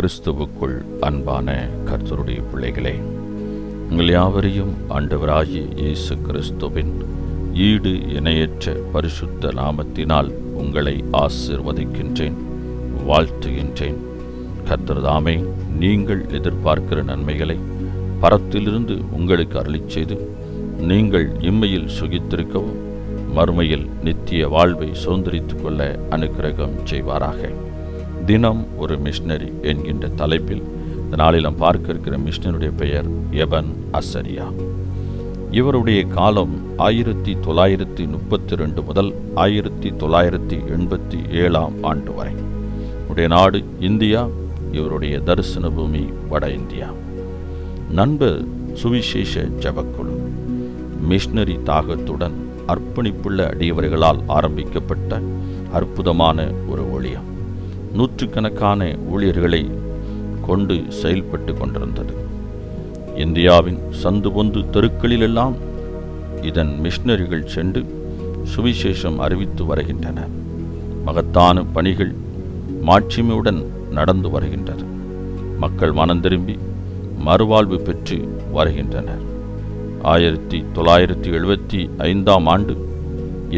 கிறிஸ்துவுக்குள் அன்பான கர்த்தருடைய பிள்ளைகளே, உங்கள் யாவரையும் ஆண்டவராகிய இயேசு கிறிஸ்துவின் ஈடு இணையற்ற பரிசுத்த நாமத்தினால் உங்களை ஆசீர்வதிக்கின்றேன், வாழ்த்துகின்றேன். கர்த்தர் தாமே நீங்கள் எதிர்பார்க்கிற நன்மைகளை பரத்திலிருந்து உங்களுக்கு அருளிச் செய்து நீங்கள் இம்மையில் சுகித்திருக்கவும் மறுமையில் நித்திய வாழ்வை சுதந்திரித்துக் கொள்ள அனுக்கிரகம் செய்வாராக. தினம் ஒரு மிஷனரி என்கின்ற தலைப்பில் இந்த நாளில் நாம் பார்க்க இருக்கிற மிஷனருடைய பெயர் எபன் அசரியா. இவருடைய காலம் 1932 முதல் 1987 ஆண்டு வரை. இவருடைய நாடு இந்தியா, இவருடைய தரிசன பூமி வட இந்தியா. நண்பர் சுவிசேஷ ஜபக்குழு மிஷனரி தாகத்துடன் அர்ப்பணிப்புள்ள அடியவர்களால் ஆரம்பிக்கப்பட்ட அற்புதமான ஒரு ஊழியம் நூற்றுக்கணக்கான ஊழியர்களை கொண்டு செயல்பட்டு கொண்டிருந்தது. இந்தியாவின் சந்து பொந்து தெருக்களிலெல்லாம் இதன் மிஷனரிகள் சென்று சுவிசேஷம் அறிவித்து வருகின்றனர். மகத்தான பணிகள் மாட்சிமையுடன் நடந்து வருகின்றன. மக்கள் மனம் திரும்பி மறுவாழ்வு பெற்று வருகின்றனர். 1975 ஆண்டு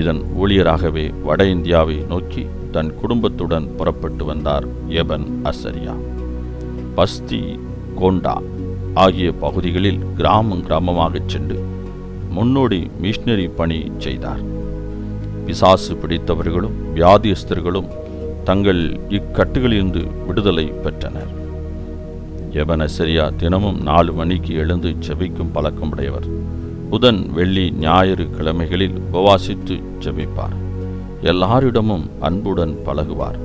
இதன் ஊழியராகவே வட இந்தியாவை நோக்கி தன் குடும்பத்துடன் புறப்பட்டு வந்தார் எபன் அசரியா. பஸ்தி, கோண்டா ஆகிய பகுதிகளில் கிராமமாக சென்று முன்னோடி மிஷனரி பணி செய்தார். பிசாசு பிடித்தவர்களும் வியாதியஸ்தர்களும் தங்கள் இக்கட்டுகளிலிருந்து விடுதலை பெற்றனர். எபன் அசரியா தினமும் 4 மணிக்கு எழுந்து ஜெபிக்கும் பழக்கமுடையவர். புதன், வெள்ளி, ஞாயிறு கிழமைகளில் உபவாசித்து ஜெபிப்பார். எல்லாரிடமும் அன்புடன் பழகுவார்.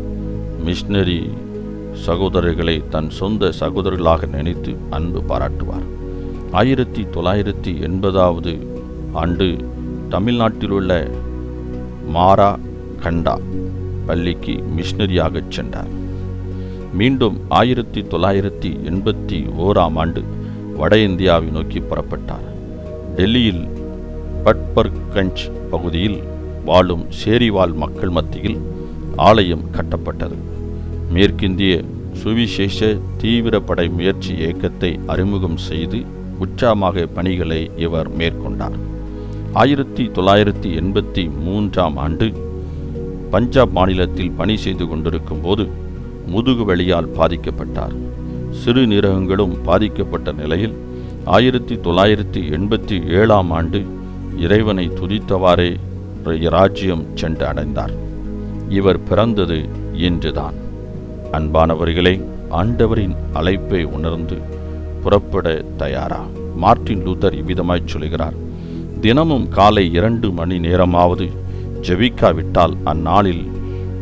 மிஷனரி சகோதரர்களை தன் சொந்த சகோதரர்களாக நினைத்து அன்பு பாராட்டுவார். 1980 ஆண்டு தமிழ்நாட்டில் உள்ள மாரா கண்டா பள்ளிக்கு மிஷனரியாக சென்றார். மீண்டும் 1981 ஆண்டு வட இந்தியாவை நோக்கி புறப்பட்டார். டெல்லியில் பட்பர்கஞ்ச் பகுதியில் வாழும் சேரிவாழ் மக்கள் மத்தியில் ஆலயம் கட்டப்பட்டது. மேற்கிந்திய சுவிசேஷ தீவிரப்படை முயற்சி இயக்கத்தை அறிமுகம் செய்து உற்சாகமாக பணிகளை இவர் மேற்கொண்டார். 1983 ஆண்டு பஞ்சாப் மாநிலத்தில் பணி செய்து கொண்டிருக்கும் போது முதுகு வலியால் பாதிக்கப்பட்டார். சிறுநீரகங்களும் பாதிக்கப்பட்ட நிலையில் 1987 ஆண்டு இறைவனை துதித்தவாறே ராஜ்யம் சென்று அடைந்தார். இவர் பிறந்தது இன்றுதான். அன்பானவர்களே, ஆண்டவரின் அழைப்பை உணர்ந்து புறப்பட தயாரா? மார்ட்டின் லூதர் இவ்விதமாய் சொல்கிறார்: தினமும் காலை 2 மணி நேரமாவது ஜெபிக்காவிட்டால் அந்நாளில்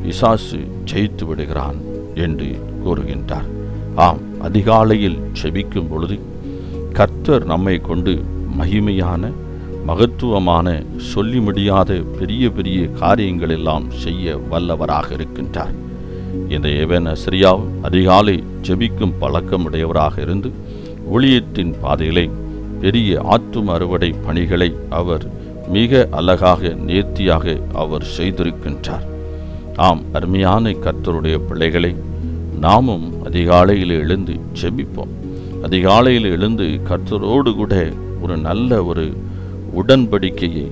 பிசாசு ஜெயித்து விடுகிறான் என்று கூறுகின்றார். ஆம், அதிகாலையில் ஜெபிக்கும் பொழுது கர்த்தர் நம்மை கொண்டு மகிமையான, மகத்துவமான, சொல்லி முடியாத பெரிய பெரிய காரியங்கள் எல்லாம் செய்ய வல்லவராக இருக்கின்றார். இந்த எபன் அசரியாவும் அதிகாலை ஜெபிக்கும் பழக்கமுடையவராக இருந்து ஊழியத்தின் பாதையிலே பெரிய ஆத்தும அறுவடை பணிகளை அவர் மிக அழகாக, நேர்த்தியாக அவர் செய்திருக்கின்றார். ஆம், அருமையான கர்த்தருடைய பிள்ளைகளை, நாமும் அதிகாலையில் எழுந்து ஜெபிப்போம். அதிகாலையில் எழுந்து கர்த்தரோடு கூட ஒரு நல்ல ஒரு உடன்படிக்கையை,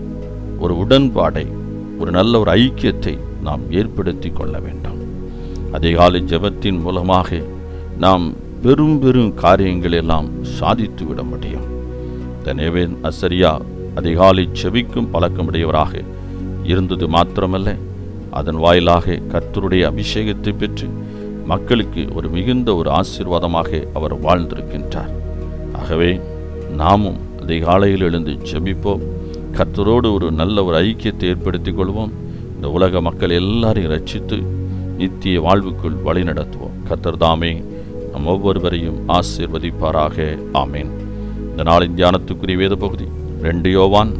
ஒரு உடன்பாடை, ஒரு நல்ல ஒரு ஐக்கியத்தை நாம் ஏற்படுத்தி கொள்ள வேண்டும். அதிகாலை ஜெபத்தின் மூலமாக நாம் பெரும் பெரும் காரியங்கள் எல்லாம் சாதித்து விட முடியும். எபன் அசரியா அதிகாலை ஜெபிக்கும் பழக்கமுடையவராக இருந்தது மாத்திரமல்ல, அதன் வாயிலாக கர்த்தருடைய அபிஷேகத்தை பெற்று மக்களுக்கு ஒரு மிகுந்த ஒரு ஆசீர்வாதமாக அவர் வாழ்ந்திருக்கின்றார். ஆகவே நாமும் அதிகாலையில் எழுந்து ஜெபிப்போம். கர்த்தரோடு ஒரு நல்ல ஒரு ஐக்கியத்தை ஏற்படுத்திக் கொள்வோம். இந்த உலக மக்கள் எல்லாரையும் ரட்சித்து நித்திய வாழ்வுக்குள் வழி நடத்துவோம். கர்த்தர் தாமே நம் ஒவ்வொருவரையும் ஆசீர்வதிப்பாராக. ஆமேன். இந்த நாளின் தியானத்துக்குரிய வேத பகுதி 2 யோவான்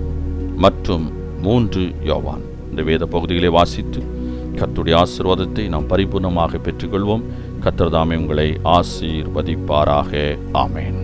மற்றும் 3 யோவான். இந்த வேத பகுதிகளை வாசித்து கர்த்தருடைய ஆசீர்வாதத்தை நாம் பரிபூர்ணமாக பெற்றுக்கொள்வோம். கர்த்தர் தாமே உங்களை ஆசீர்வதிப்பாராக. ஆமேன்.